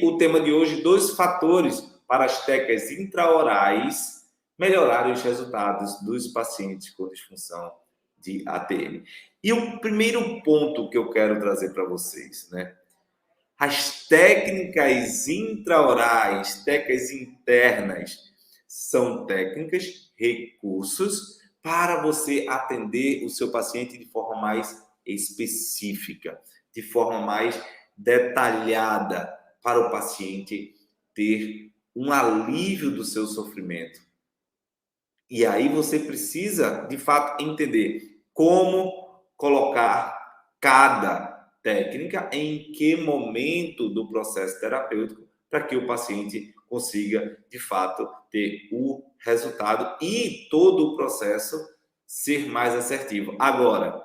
o tema de hoje, 2 fatores para as técnicas intraorais melhorarem os resultados dos pacientes com disfunção de ATM. E o primeiro ponto que eu quero trazer para vocês, né? As técnicas intraorais, técnicas internas, são técnicas, recursos para você atender o seu paciente de forma mais específica, de forma mais detalhada, para o paciente ter um alívio do seu sofrimento. E aí você precisa, de fato, entender como colocar cada técnica em que momento do processo terapêutico para que o paciente consiga, de fato, ter o resultado e todo o processo ser mais assertivo. Agora,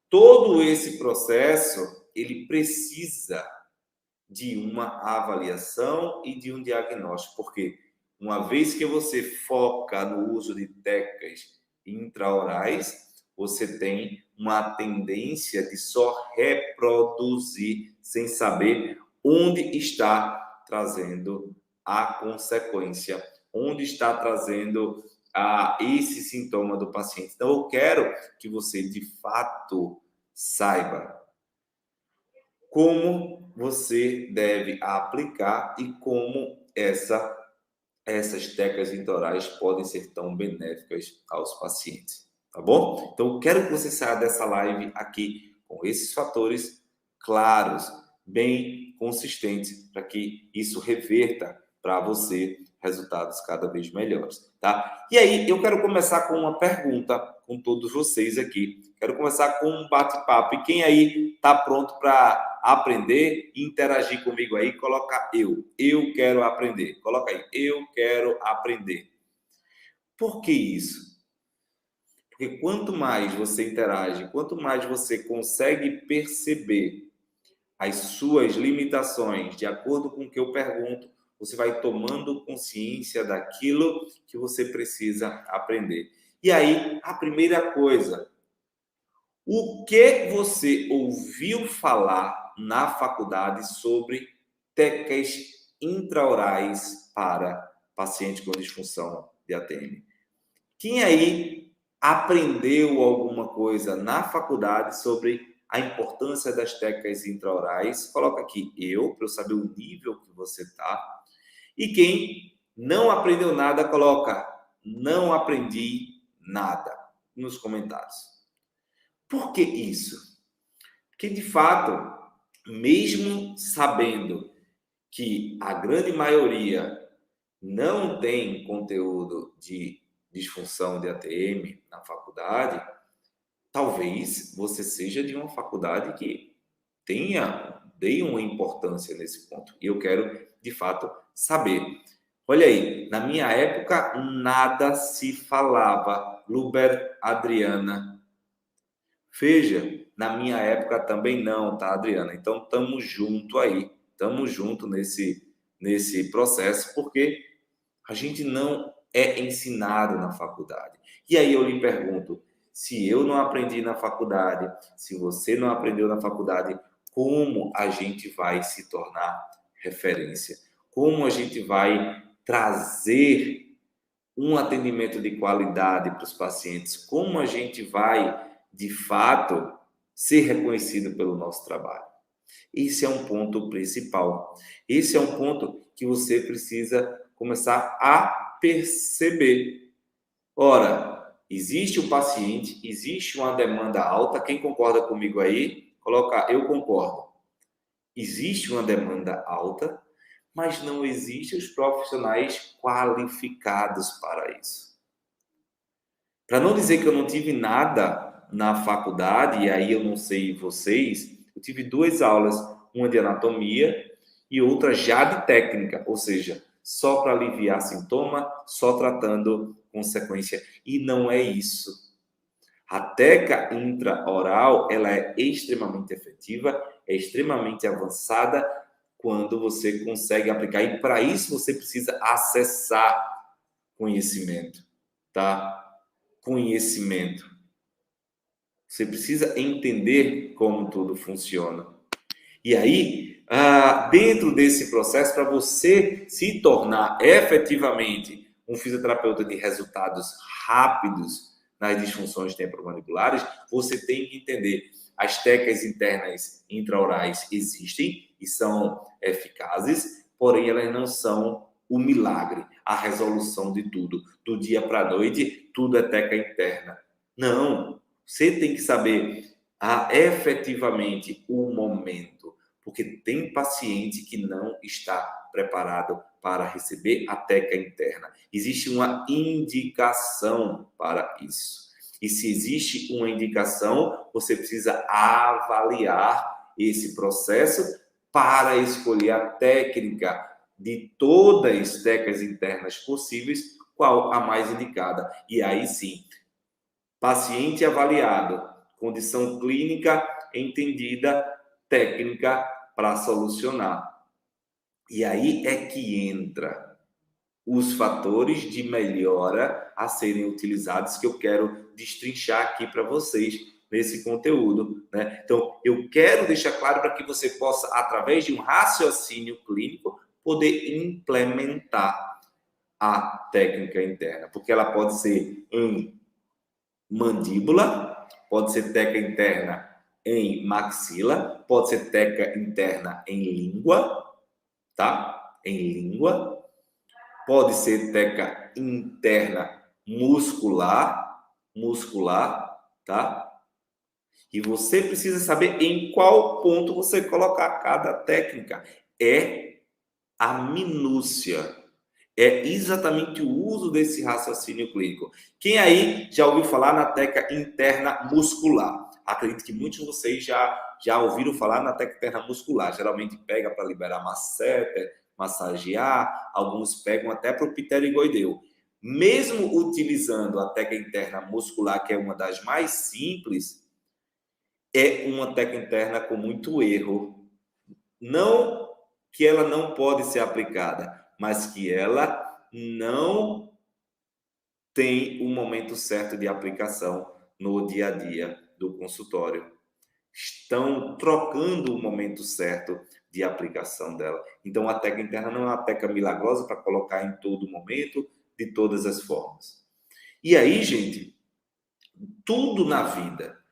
todo esse processo, ele precisa de uma avaliação e de um diagnóstico, porque uma vez que você foca no uso de técnicas intraorais, você tem uma tendência de só reproduzir sem saber onde está trazendo a consequência, onde está trazendo esse sintoma do paciente. Então, eu quero que você, de fato, saiba como você deve aplicar e como essas técnicas intraorais podem ser tão benéficas aos pacientes, tá bom? Então, eu quero que você saia dessa live aqui com esses fatores claros, bem consistentes, para que isso reverta para você resultados cada vez melhores, tá? E aí, eu quero começar com uma pergunta com todos vocês aqui. Quero começar com um bate-papo. E quem aí está pronto para aprender e interagir comigo aí, coloca eu. Eu quero aprender. Coloca aí, eu quero aprender. Por que isso? Porque quanto mais você interage, quanto mais você consegue perceber as suas limitações de acordo com o que eu pergunto, você vai tomando consciência daquilo que você precisa aprender. E aí, a primeira coisa, o que você ouviu falar na faculdade sobre técnicas intraorais para pacientes com disfunção de ATM? Quem aí aprendeu alguma coisa na faculdade sobre a importância das técnicas intraorais? Coloca aqui eu, para eu saber o nível que você está. E quem não aprendeu nada, coloca não aprendi nada nos comentários. Por que isso? Porque, de fato, mesmo sabendo que a grande maioria não tem conteúdo de disfunção de ATM na faculdade, talvez você seja de uma faculdade que dê uma importância nesse ponto. E eu quero, de fato, saber. Olha aí, na minha época, nada se falava. Luber, Adriana. Veja, na minha época também não, tá, Adriana? Então, estamos junto aí. Estamos junto nesse processo, porque a gente não é ensinado na faculdade. E aí eu lhe pergunto, se eu não aprendi na faculdade, se você não aprendeu na faculdade, como a gente vai se tornar referência? Como a gente vai trazer um atendimento de qualidade para os pacientes? Como a gente vai, de fato, ser reconhecido pelo nosso trabalho? Esse é um ponto principal. Esse é um ponto que você precisa começar a perceber. Ora, existe um paciente, existe uma demanda alta. Quem concorda comigo aí? Coloca, eu concordo. Existe uma demanda alta, mas não existem os profissionais qualificados para isso. Para não dizer que eu não tive nada na faculdade, e aí eu não sei vocês, eu tive 2 aulas, uma de anatomia e outra já de técnica, ou seja, só para aliviar sintoma, só tratando consequência. E não é isso. A técnica intraoral, ela é extremamente efetiva, é extremamente avançada quando você consegue aplicar. E para isso você precisa acessar conhecimento, tá? Conhecimento. Você precisa entender como tudo funciona. E aí, dentro desse processo, para você se tornar efetivamente um fisioterapeuta de resultados rápidos nas disfunções temporomandibular, você tem que entender as técnicas internas intraorais existem e são eficazes, porém elas não são o milagre, a resolução de tudo. Do dia para a noite, tudo é técnica interna. Não, você tem que saber efetivamente o momento, porque tem paciente que não está preparado para receber a técnica interna. Existe uma indicação para isso. E se existe uma indicação, você precisa avaliar esse processo para escolher a técnica de todas as técnicas internas possíveis, qual a mais indicada. E aí sim, paciente avaliado, condição clínica entendida, técnica para solucionar. E aí é que entra os fatores de melhora a serem utilizados, que eu quero destrinchar aqui para vocês nesse conteúdo, né? Então, eu quero deixar claro para que você possa, através de um raciocínio clínico, poder implementar a técnica interna, porque ela pode ser em mandíbula, pode ser técnica interna em maxila, pode ser técnica interna em língua, tá? Em língua, pode ser técnica interna muscular, tá? E você precisa saber em qual ponto você colocar cada técnica. É a minúcia. É exatamente o uso desse raciocínio clínico. Quem aí já ouviu falar na técnica interna muscular? Acredito que muitos de vocês já ouviram falar na técnica interna muscular. Geralmente pega para liberar masseter, massagear, alguns pegam até para o pterigoideu. Mesmo utilizando a técnica interna muscular, que é uma das mais simples, é uma técnica interna com muito erro. Não que ela não pode ser aplicada, mas que ela não tem um momento certo de aplicação no dia a dia do consultório. Estão trocando o momento certo de aplicação dela. Então, a técnica interna não é uma técnica milagrosa para colocar em todo momento, de todas as formas. E aí, gente, tudo na vida,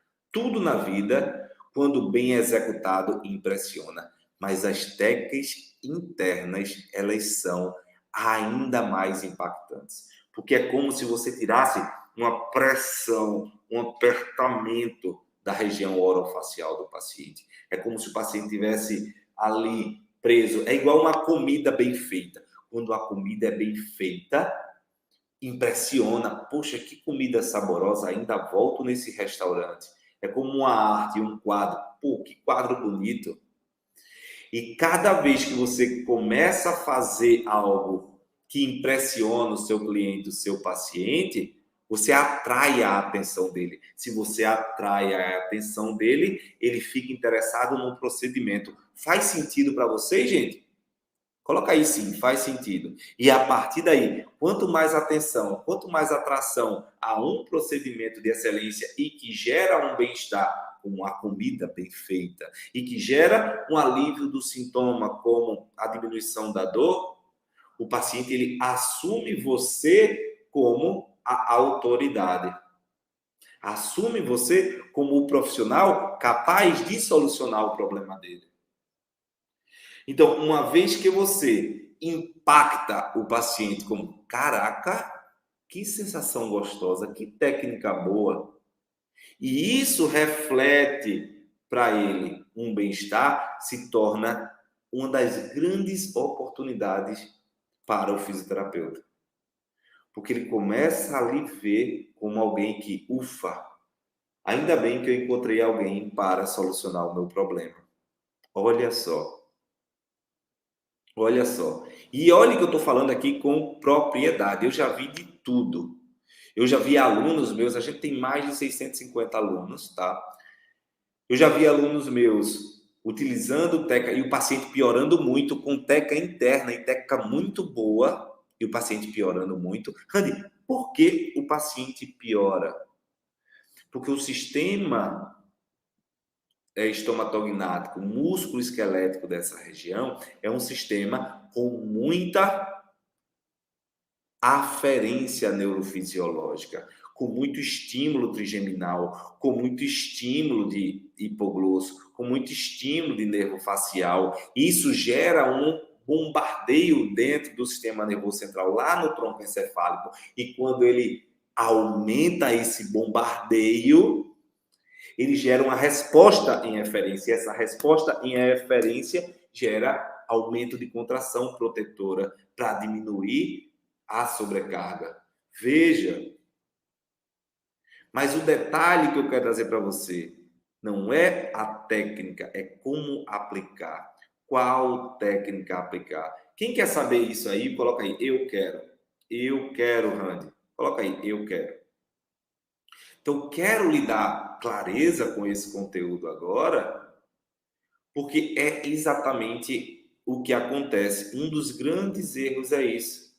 quando bem executado, impressiona. Mas as técnicas internas, elas são ainda mais impactantes. Porque é como se você tirasse uma pressão, um apertamento da região orofacial do paciente. É como se o paciente tivesse ali preso. É igual uma comida bem feita. Quando a comida é bem feita, impressiona. Poxa, que comida saborosa, ainda volto nesse restaurante. É como uma arte, um quadro. Pô, que quadro bonito. E cada vez que você começa a fazer algo que impressiona o seu cliente, o seu paciente, você atrai a atenção dele. Se você atrai a atenção dele, ele fica interessado no procedimento. Faz sentido para você, gente? Coloca aí sim, faz sentido. E a partir daí, quanto mais atenção, quanto mais atração a um procedimento de excelência e que gera um bem-estar, como a comida bem feita, e que gera um alívio do sintoma, como a diminuição da dor, o paciente ele assume você como a autoridade. Assume você como o profissional capaz de solucionar o problema dele. Então, uma vez que você impacta o paciente como, caraca, que sensação gostosa, que técnica boa, e isso reflete para ele um bem-estar, se torna uma das grandes oportunidades para o fisioterapeuta. Porque ele começa a lhe ver como alguém que, ufa, ainda bem que eu encontrei alguém para solucionar o meu problema. Olha só. Olha só. E olha que eu estou falando aqui com propriedade. Eu já vi de tudo. Eu já vi alunos meus, a gente tem mais de 650 alunos, tá? Eu já vi alunos meus utilizando técnica e o paciente piorando muito com técnica interna e técnica muito boa e o paciente piorando muito. Randy, por que o paciente piora? Porque o sistema estomatognático, músculo esquelético dessa região, é um sistema com muita aferência neurofisiológica, com muito estímulo trigeminal, com muito estímulo de hipoglosso, com muito estímulo de nervo facial. Isso gera um bombardeio dentro do sistema nervoso central, lá no tronco encefálico. E quando ele aumenta esse bombardeio, ele gera uma resposta em eferência. E essa resposta em eferência gera aumento de contração protetora para diminuir a sobrecarga. Veja, mas o detalhe que eu quero trazer para você não é a técnica, é como aplicar. Qual técnica aplicar? Quem quer saber isso aí, coloca aí, eu quero. Eu quero, Randy. Coloca aí, eu quero. Então, quero lhe dar clareza com esse conteúdo agora, porque é exatamente o que acontece. Um dos grandes erros é isso.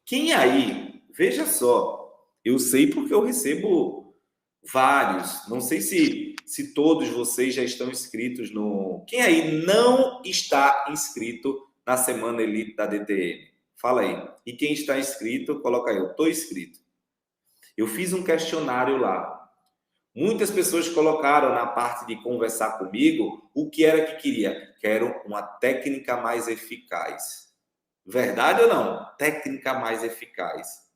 Quem aí, veja só, eu sei porque eu recebo vários, não sei se todos vocês já estão inscritos no... Quem aí não está inscrito na Semana Elite da DTM? Fala aí. E quem está inscrito, coloca aí, eu estou inscrito. Eu fiz um questionário lá. Muitas pessoas colocaram na parte de conversar comigo o que era que queria. Quero uma técnica mais eficaz. Verdade ou não? Técnica mais eficaz.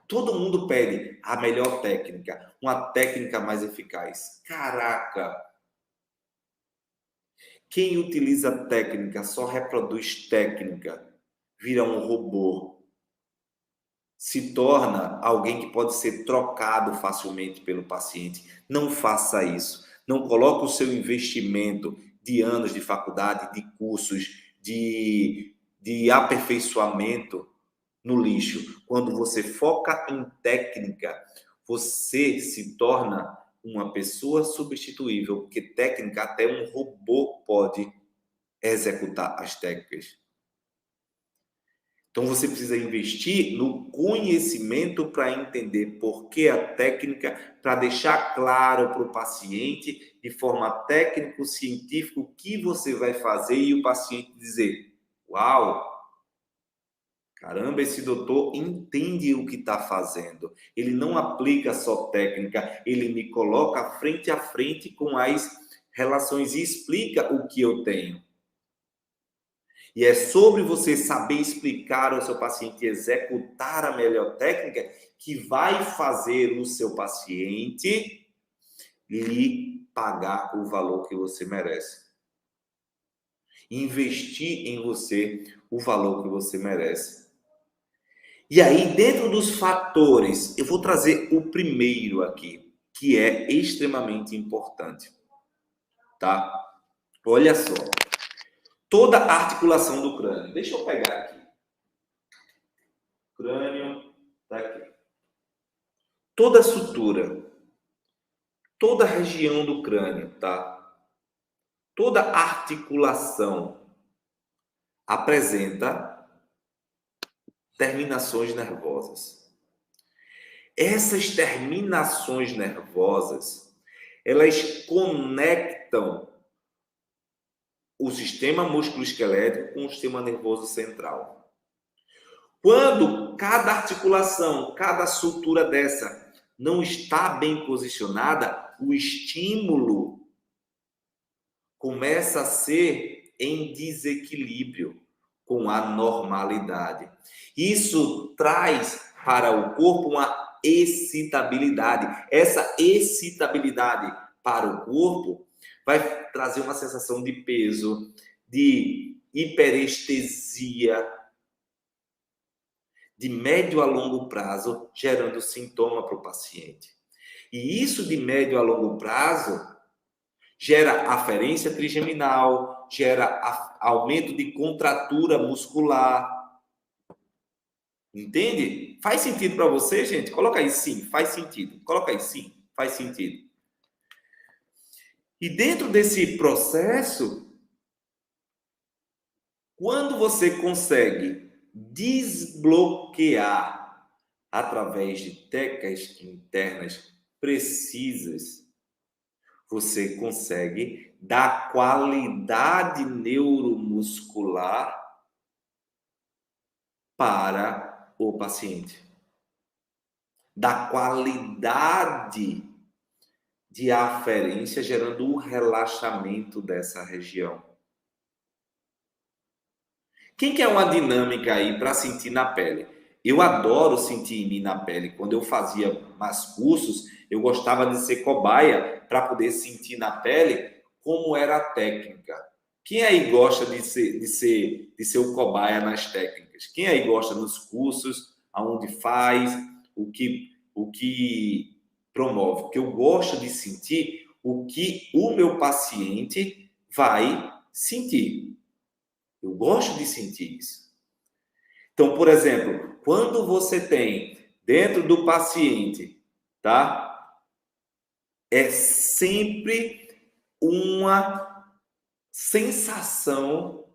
Todo mundo pede a melhor técnica, uma técnica mais eficaz. Caraca! Quem utiliza técnica, só reproduz técnica, vira um robô. Se torna alguém que pode ser trocado facilmente pelo paciente. Não faça isso. Não coloque o seu investimento de anos de faculdade, de cursos, de aperfeiçoamento no lixo. Quando você foca em técnica, você se torna uma pessoa substituível, porque técnica até um robô pode executar as técnicas. Então você precisa investir no conhecimento para entender por que a técnica, para deixar claro para o paciente, de forma técnico-científica, o que você vai fazer e o paciente dizer: uau, caramba, esse doutor entende o que está fazendo. Ele não aplica só técnica, ele me coloca frente a frente com as relações e explica o que eu tenho. E é sobre você saber explicar ao seu paciente e executar a melhor técnica que vai fazer o seu paciente lhe pagar o valor que você merece. Investir em você o valor que você merece. E aí, dentro dos fatores, eu vou trazer o primeiro aqui, que é extremamente importante, tá? Olha só. Toda a articulação do crânio. Deixa eu pegar aqui. Crânio, tá aqui. Toda a sutura, toda a região do crânio, tá? Toda a articulação apresenta terminações nervosas. Essas terminações nervosas, elas conectam o sistema músculo-esquelético com o sistema nervoso central. Quando cada articulação, cada sutura dessa não está bem posicionada, o estímulo começa a ser em desequilíbrio com a normalidade. Isso traz para o corpo uma excitabilidade. Essa excitabilidade para o corpo vai trazer uma sensação de peso, de hiperestesia, de médio a longo prazo, gerando sintoma para o paciente. E isso de médio a longo prazo gera aferência trigeminal, gera aumento de contratura muscular. Entende? Faz sentido para você, gente? Coloca aí sim, faz sentido. Coloca aí sim, faz sentido. E dentro desse processo, quando você consegue desbloquear através de técnicas internas precisas, você consegue dar qualidade neuromuscular para o paciente. Da qualidade de aferência, gerando um relaxamento dessa região. Quem quer uma dinâmica aí para sentir na pele? Eu adoro sentir em mim na pele. Quando eu fazia mais cursos, eu gostava de ser cobaia para poder sentir na pele como era a técnica. Quem aí gosta de ser o cobaia nas técnicas? Quem aí gosta nos cursos, aonde faz, o que promove? Porque eu gosto de sentir o que o meu paciente vai sentir. Eu gosto de sentir isso. Então, por exemplo, quando você tem dentro do paciente, tá? É sempre uma sensação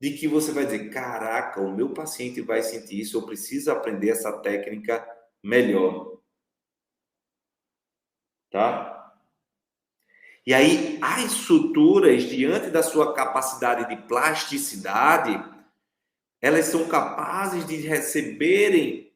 de que você vai dizer, caraca, o meu paciente vai sentir isso, eu preciso aprender essa técnica melhor, tá? E aí, as suturas, diante da sua capacidade de plasticidade, elas são capazes de receberem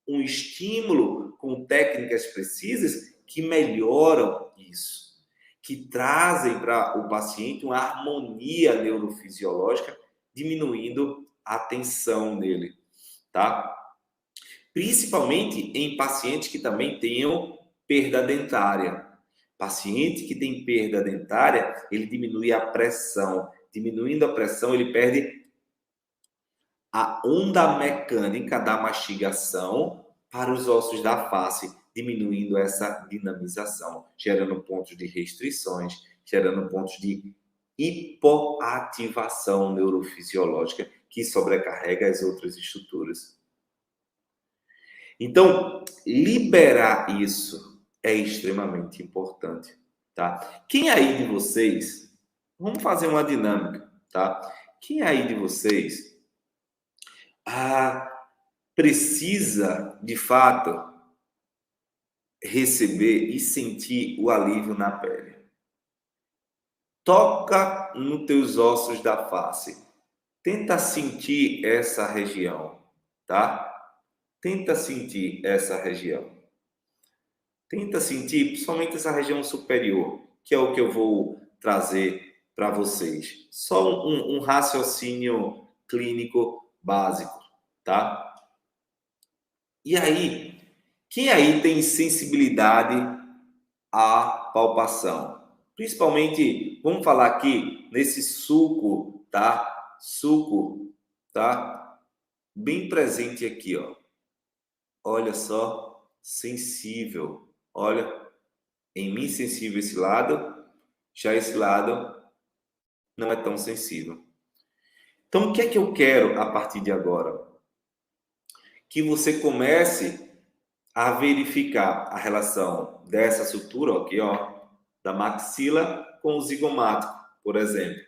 um estímulo com técnicas precisas que melhoram isso, que trazem para o paciente uma harmonia neurofisiológica, diminuindo a tensão nele, tá? Principalmente em pacientes que também tenham perda dentária. Paciente que tem perda dentária, ele diminui a pressão. Diminuindo a pressão, ele perde a onda mecânica da mastigação para os ossos da face, diminuindo essa dinamização, gerando pontos de restrições, gerando pontos de hipoativação neurofisiológica que sobrecarrega as outras estruturas. Então, liberar isso é extremamente importante, tá? Quem aí de vocês, vamos fazer uma dinâmica, tá? Quem aí de vocês precisa, de fato, receber e sentir o alívio na pele? Toca nos teus ossos da face. Tenta sentir essa região, tá? Tenta sentir essa região. Tenta sentir, principalmente essa região superior, que é o que eu vou trazer para vocês. Só um raciocínio clínico básico, tá? E aí, quem aí tem sensibilidade à palpação? Principalmente, vamos falar aqui nesse suco, tá? Suco, tá? Bem presente aqui, ó. Olha só, sensível. Olha, em mim sensível esse lado, já esse lado não é tão sensível. Então, o que é que eu quero a partir de agora? Que você comece a verificar a relação dessa sutura aqui, ó, da maxila com o zigomático, por exemplo.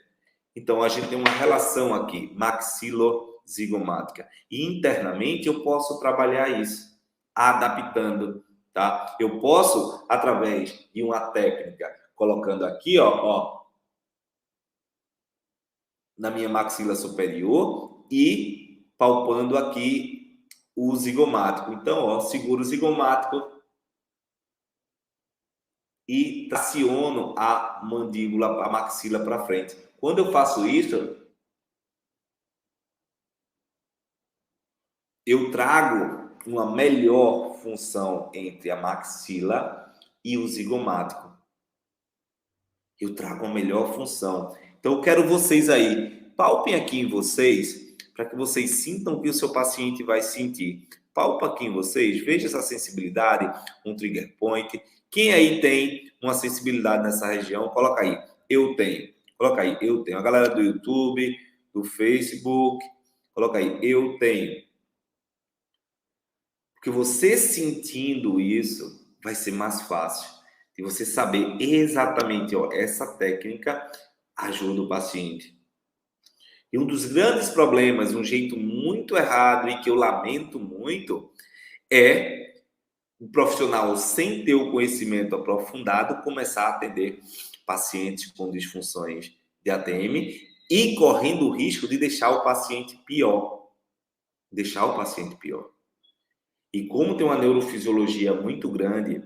Então, a gente tem uma relação aqui, maxilo-zigomática. E internamente eu posso trabalhar isso, adaptando, tá? Eu posso, através de uma técnica, colocando aqui, ó, na minha maxila superior e palpando aqui o zigomático. Então, ó, seguro o zigomático e traciono a mandíbula, a maxila para frente. Quando eu faço isso, eu trago uma melhor função entre a maxila e o zigomático. Eu trago uma melhor função. Então, eu quero vocês aí, palpem aqui em vocês, para que vocês sintam o que o seu paciente vai sentir. Palpa aqui em vocês, veja essa sensibilidade, um trigger point. Quem aí tem uma sensibilidade nessa região, coloca aí, eu tenho. Coloca aí, eu tenho. A galera do YouTube, do Facebook, coloca aí, eu tenho. Porque você sentindo isso, vai ser mais fácil de você saber exatamente, ó, essa técnica ajuda o paciente. E um dos grandes problemas, um jeito muito errado e que eu lamento muito, é o profissional, sem ter o conhecimento aprofundado, começar a atender pacientes com disfunções de ATM e correndo o risco de deixar o paciente pior. Deixar o paciente pior. E como tem uma neurofisiologia muito grande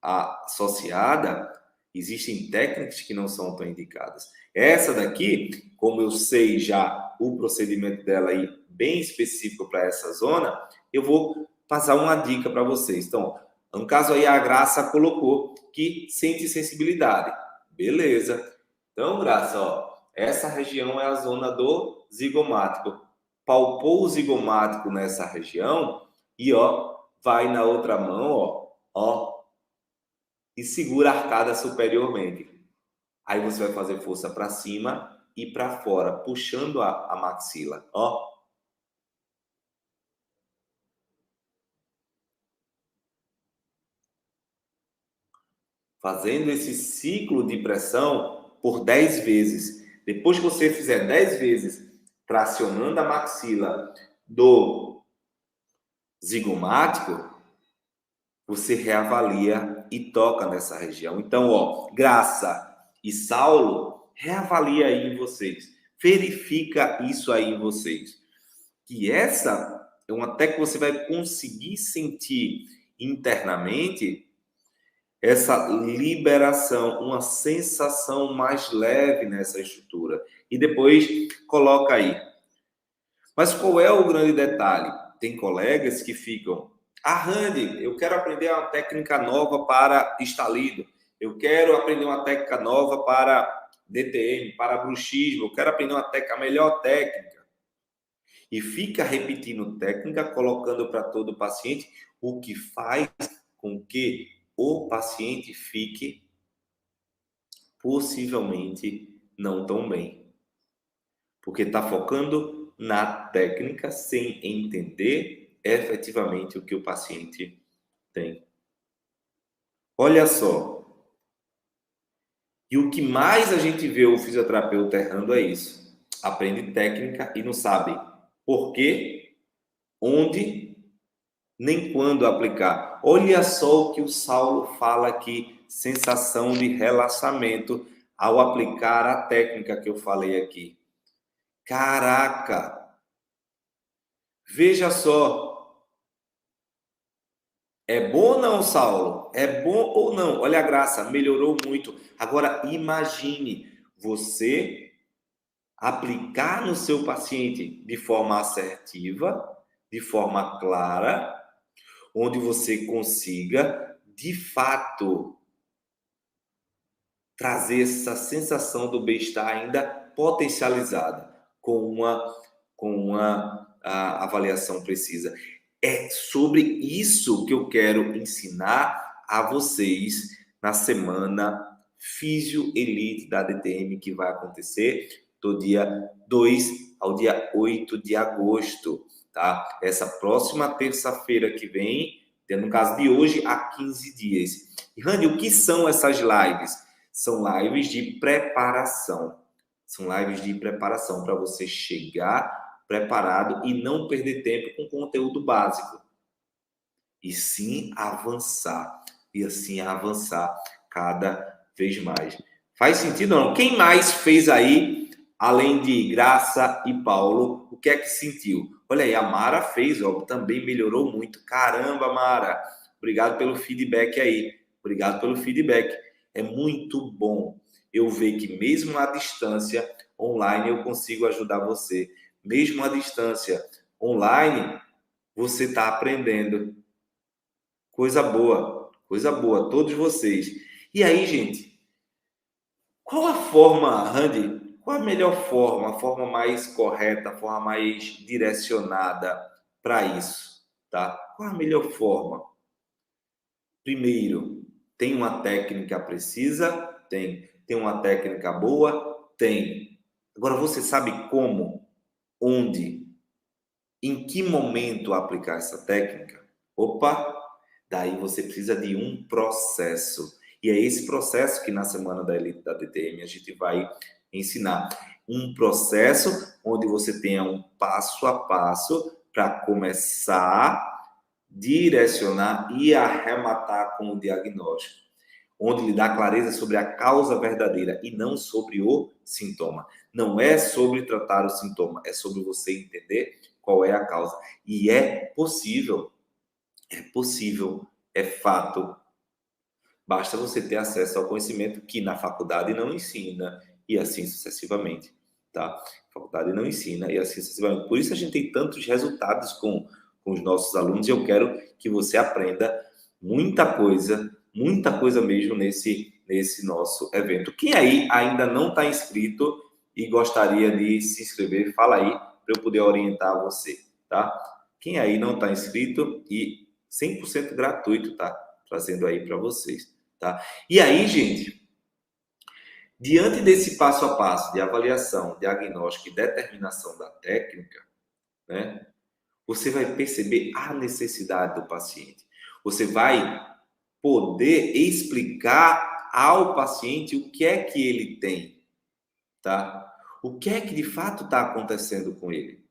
associada, existem técnicas que não são tão indicadas. Essa daqui, como eu sei já o procedimento dela aí bem específico para essa zona, eu vou passar uma dica para vocês. Então, no caso aí a Graça colocou que sente sensibilidade. Beleza. Então, Graça, ó, essa região é a zona do zigomático. Palpou o zigomático nessa região e, ó, vai na outra mão, ó, e segura a arcada superiormente. Aí você vai fazer força para cima e para fora, puxando a maxila, ó. Fazendo esse ciclo de pressão por 10 vezes. Depois que você fizer 10 vezes tracionando a maxila do zigomático, você reavalia e toca nessa região. Então, ó, Graça e Saulo, reavalia aí em vocês. Verifica isso aí em vocês. Que essa é uma técnica que você vai conseguir sentir internamente essa liberação, uma sensação mais leve nessa estrutura. E depois coloca aí. Mas qual é o grande detalhe? Tem colegas que ficam, Randy, eu quero aprender uma técnica nova para estalido, eu quero aprender uma técnica nova para DTM, para bruxismo, eu quero aprender uma técnica, a melhor técnica. E fica repetindo técnica, colocando para todo paciente, o que faz com que o paciente fique possivelmente não tão bem. Porque está focando na técnica sem entender efetivamente o que o paciente tem. Olha só. E o que mais a gente vê o fisioterapeuta errando é isso. Aprende técnica e não sabe por quê, onde, nem quando aplicar. Olha só o que o Saulo fala aqui, sensação de relaxamento ao aplicar a técnica que eu falei aqui. Caraca! Veja só. É bom ou não, Saulo? É bom ou não? Olha a graça, melhorou muito. Agora, imagine você aplicar no seu paciente de forma assertiva, de forma clara, onde você consiga, de fato, trazer essa sensação do bem-estar ainda potencializada com uma avaliação precisa. É sobre isso que eu quero ensinar a vocês na semana Físio Elite da DTM, que vai acontecer do dia 2 ao dia 8 de agosto, tá? Essa próxima terça-feira que vem, no caso de hoje, há 15 dias. E, Rani, o que são essas lives? São lives de preparação. São lives de preparação para você chegar preparado e não perder tempo com conteúdo básico. E sim avançar. E assim avançar cada vez mais. Faz sentido ou não? Quem mais fez aí, além de Graça e Paulo, o que é que sentiu? Olha aí, a Mara fez, ó, também melhorou muito. Caramba, Mara! Obrigado pelo feedback aí. Obrigado pelo feedback. É muito bom eu ver que mesmo à distância, online, eu consigo ajudar você. Mesmo à distância, online, você está aprendendo. Coisa boa, todos vocês. E aí, gente, qual a forma, Randy? Qual a melhor forma, a forma mais correta, a forma mais direcionada para isso, tá? Qual a melhor forma? Primeiro, tem uma técnica precisa? Tem. Tem uma técnica boa? Tem. Agora, você sabe como, onde, em que momento aplicar essa técnica? Opa! Daí você precisa de um processo. E é esse processo que na semana da Elite da DTM a gente vai ensinar. Um processo onde você tenha um passo a passo para começar direcionar e arrematar com o diagnóstico, onde lhe dá clareza sobre a causa verdadeira e não sobre o sintoma. Não é sobre tratar o sintoma, é sobre você entender qual é a causa. E é possível, é fato. Basta você ter acesso ao conhecimento que na faculdade não ensina, e assim sucessivamente, tá? A faculdade não ensina, e assim sucessivamente. Por isso a gente tem tantos resultados com os nossos alunos, e eu quero que você aprenda muita coisa mesmo nesse nosso evento. Quem aí ainda não está inscrito e gostaria de se inscrever, fala aí para eu poder orientar você, tá? Quem aí não está inscrito e 100% gratuito, tá? Trazendo aí para vocês. Tá? E aí, gente, diante desse passo a passo de avaliação, diagnóstico e determinação da técnica, né, você vai perceber a necessidade do paciente. Você vai poder explicar ao paciente o que é que ele tem, tá? O que é que de fato está acontecendo com ele.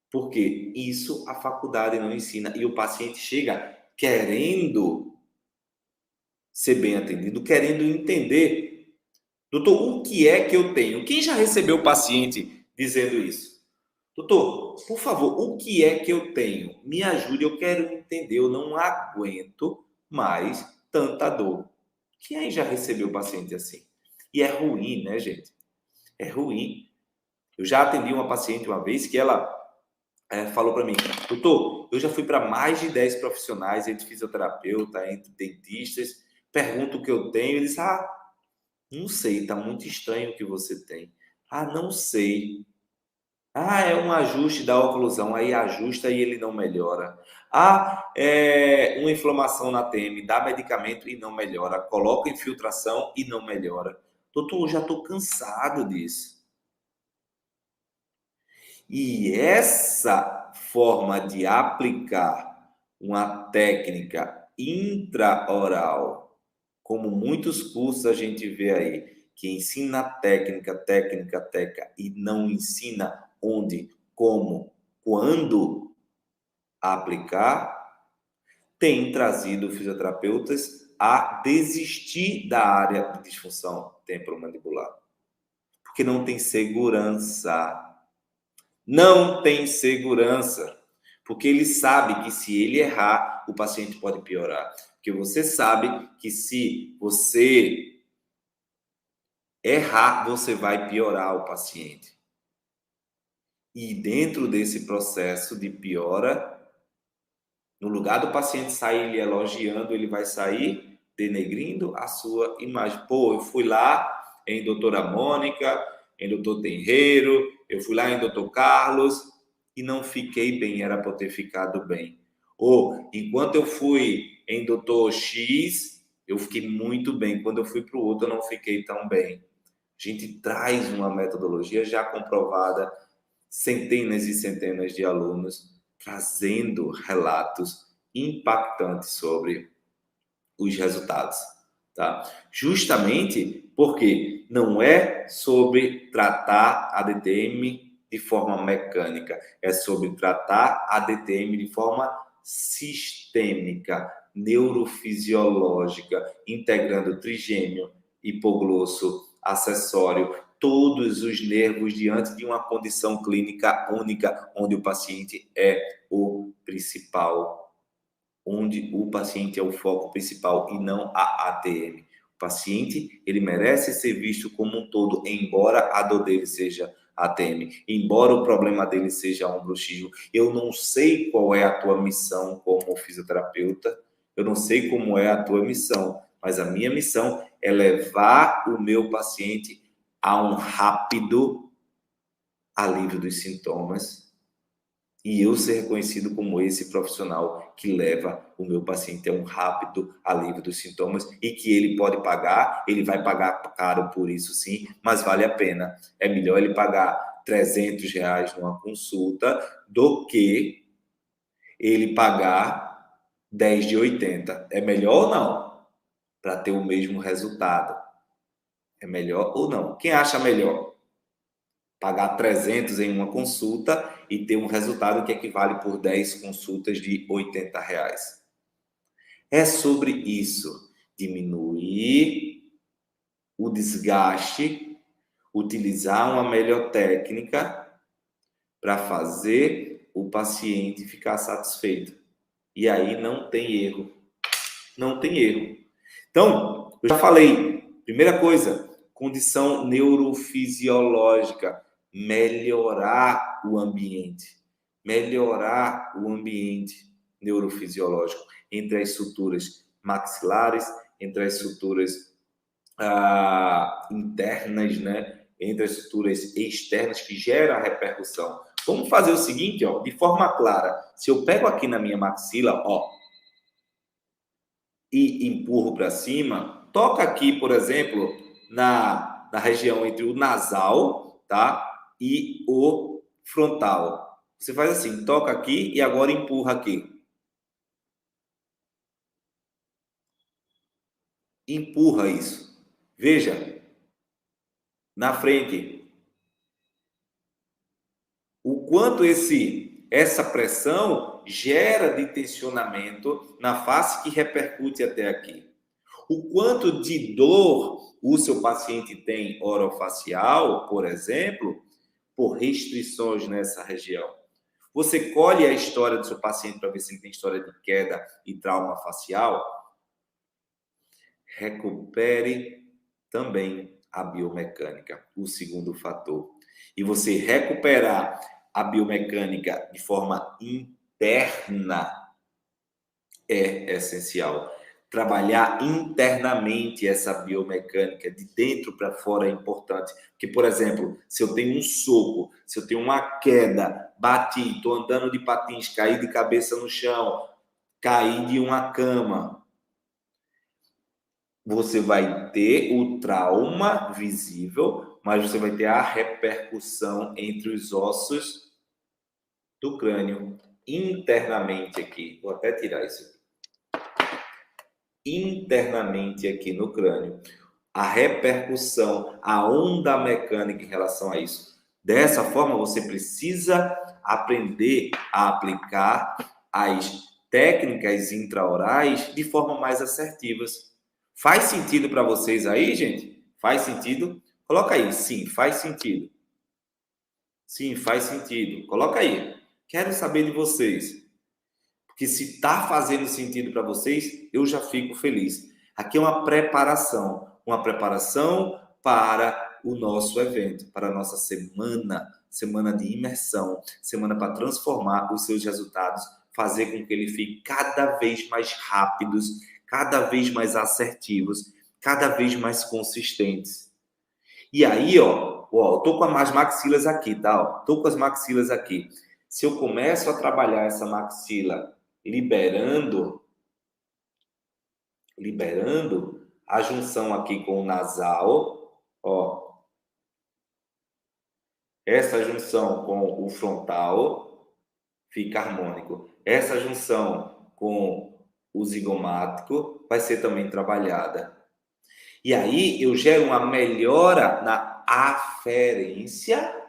Porque isso a faculdade não ensina e o paciente chega querendo ser bem atendido, querendo entender, doutor, o que é que eu tenho? Quem já recebeu o paciente dizendo isso? Doutor, por favor, o que é que eu tenho? Me ajude, eu quero entender, eu não aguento mais tanta dor. Quem aí já recebeu o paciente assim? E é ruim, né, gente? É ruim. Eu já atendi uma paciente uma vez que ela falou para mim, doutor, eu já fui para mais de 10 profissionais, entre fisioterapeuta, entre dentistas, pergunto o que eu tenho, eles, não sei, tá muito estranho o que você tem. Não sei. É um ajuste da oclusão, aí ajusta e ele não melhora. É uma inflamação na TM, dá medicamento e não melhora. Coloca infiltração e não melhora. Doutor, eu já estou cansado disso. E essa forma de aplicar uma técnica intraoral, como muitos cursos a gente vê aí, que ensina técnica, e não ensina onde, como, quando aplicar, tem trazido fisioterapeutas a desistir da área de disfunção temporomandibular, porque não tem segurança. Não tem segurança, porque ele sabe que se ele errar, o paciente pode piorar. Porque você sabe que se você errar, você vai piorar o paciente. E dentro desse processo de piora, no lugar do paciente sair lhe elogiando, ele vai sair denegrindo a sua imagem. Pô, eu fui lá em doutora Mônica, em doutor Tenreiro, eu fui lá em doutor Carlos e não fiquei bem, era para eu ter ficado bem. Ou, enquanto eu fui em doutor X, eu fiquei muito bem. Quando eu fui para o outro, eu não fiquei tão bem. A gente traz uma metodologia já comprovada, centenas e centenas de alunos trazendo relatos impactantes sobre os resultados, tá? Justamente porque não é sobre tratar a DTM de forma mecânica, é sobre tratar a DTM de forma sistêmica, neurofisiológica, integrando trigêmeo, hipoglosso, acessório, todos os nervos diante de uma condição clínica única, onde o paciente é o principal, onde o paciente é o foco principal e não a ATM. O paciente, ele merece ser visto como um todo, embora a dor dele seja ATM, embora o problema dele seja ombro-xígio. Eu não sei qual é a tua missão como fisioterapeuta, eu não sei como é a tua missão, mas a minha missão é levar o meu paciente a um rápido alívio dos sintomas e eu ser reconhecido como esse profissional que leva o meu paciente a um rápido alívio dos sintomas e que ele pode pagar, ele vai pagar caro por isso sim, mas vale a pena. É melhor ele pagar R$ 300 numa consulta do que ele pagar 10 de 80. É melhor ou não? Para ter o mesmo resultado. É melhor ou não? Quem acha melhor? pagar 300 em uma consulta e ter um resultado que equivale por 10 consultas de R$ 80. É sobre isso, diminuir o desgaste, utilizar uma melhor técnica para fazer o paciente ficar satisfeito. E aí não tem erro. Não tem erro. Então, eu já falei, primeira coisa, condição neurofisiológica, melhorar o ambiente. Melhorar o ambiente neurofisiológico entre as suturas maxilares, entre as suturas internas, né? Entre as suturas externas que geram a repercussão. Vamos fazer o seguinte, ó, de forma clara. Se eu pego aqui na minha maxila, ó, e empurro para cima, toca aqui, por exemplo, na região entre o nasal, tá? E o frontal. Você faz assim, toca aqui e agora empurra aqui. Empurra isso. Veja, na frente, o quanto essa pressão gera de tensionamento na face que repercute até aqui. O quanto de dor o seu paciente tem orofacial, por exemplo, por restrições nessa região. Você colhe a história do seu paciente para ver se ele tem história de queda e trauma facial. Recupere também a biomecânica, o segundo fator. E você recuperar a biomecânica de forma interna é essencial. Trabalhar internamente essa biomecânica, de dentro para fora, é importante. Porque, por exemplo, se eu tenho um soco, se eu tenho uma queda, bati, estou andando de patins, caí de cabeça no chão, caí de uma cama, você vai ter o trauma visível, mas você vai ter a repercussão entre os ossos do crânio, internamente aqui. Vou até tirar isso aqui. Internamente aqui no crânio, a repercussão, a onda mecânica em relação a isso. Dessa forma, você precisa aprender a aplicar as técnicas intraorais de forma mais assertivas. Faz sentido para vocês aí, gente? Faz sentido? Coloca aí, sim, faz sentido. Sim, faz sentido. Coloca aí. Quero saber de vocês. Porque se está fazendo sentido para vocês, eu já fico feliz. Aqui é uma preparação para o nosso evento, para a nossa semana de imersão, semana para transformar os seus resultados, fazer com que ele fique cada vez mais rápidos, cada vez mais assertivos, cada vez mais consistentes. E aí, ó, eu tô com as maxilas aqui, tá? Ó, tô com as maxilas aqui. Se eu começo a trabalhar essa maxila liberando a junção aqui com o nasal, ó. Essa junção com o frontal fica harmônico. Essa junção com o zigomático vai ser também trabalhada. E aí eu gero uma melhora na aferência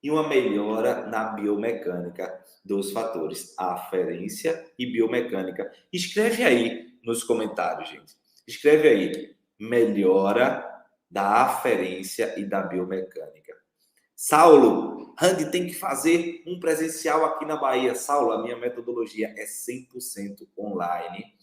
e uma melhora na biomecânica dos fatores aferência e biomecânica. Escreve aí nos comentários, gente. Escreve aí, melhora da aferência e da biomecânica. Saulo, Randy tem que fazer um presencial aqui na Bahia. Saulo, a minha metodologia é 100% online.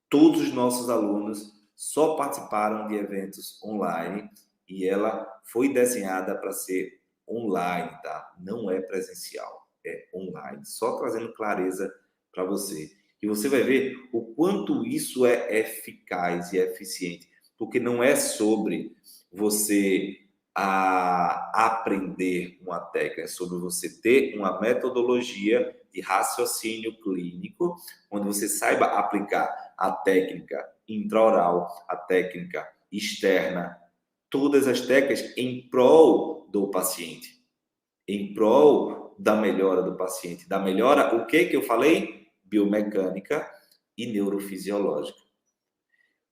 Todos os nossos alunos só participaram de eventos online e ela foi desenhada para ser online, tá? Não é presencial, é online. Só trazendo clareza para você. E você vai ver o quanto isso é eficaz e eficiente, porque não é sobre você aprender uma técnica, é sobre você ter uma metodologia de raciocínio clínico, onde você saiba aplicar a técnica intraoral, a técnica externa, todas as técnicas em prol do paciente, em prol da melhora do paciente, da melhora, o que eu falei? Biomecânica e neurofisiológica.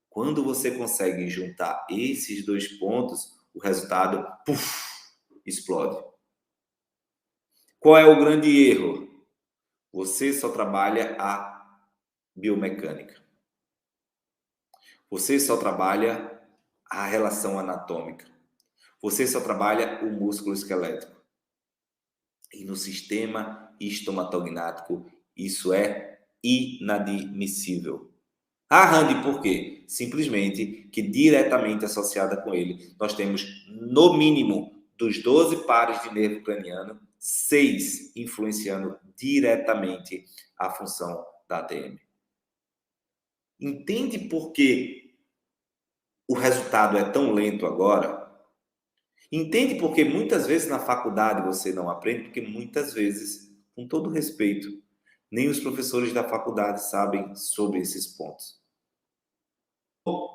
Quando você consegue juntar esses dois pontos, o resultado, explode. Qual é o grande erro? Você só trabalha a biomecânica. Você só trabalha a relação anatômica. Você só trabalha o músculo esquelético. E no sistema estomatognático, isso é inadmissível. Ah, Randy, por quê? Simplesmente que diretamente associada com ele, nós temos, no mínimo, dos 12 pares de nervo craniano, 6 influenciando diretamente a função da ATM. Entende por que o resultado é tão lento agora? Entende por que muitas vezes na faculdade você não aprende? Porque muitas vezes, com todo respeito, nem os professores da faculdade sabem sobre esses pontos.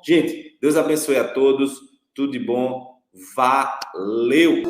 Gente, Deus abençoe a todos. Tudo de bom. Valeu!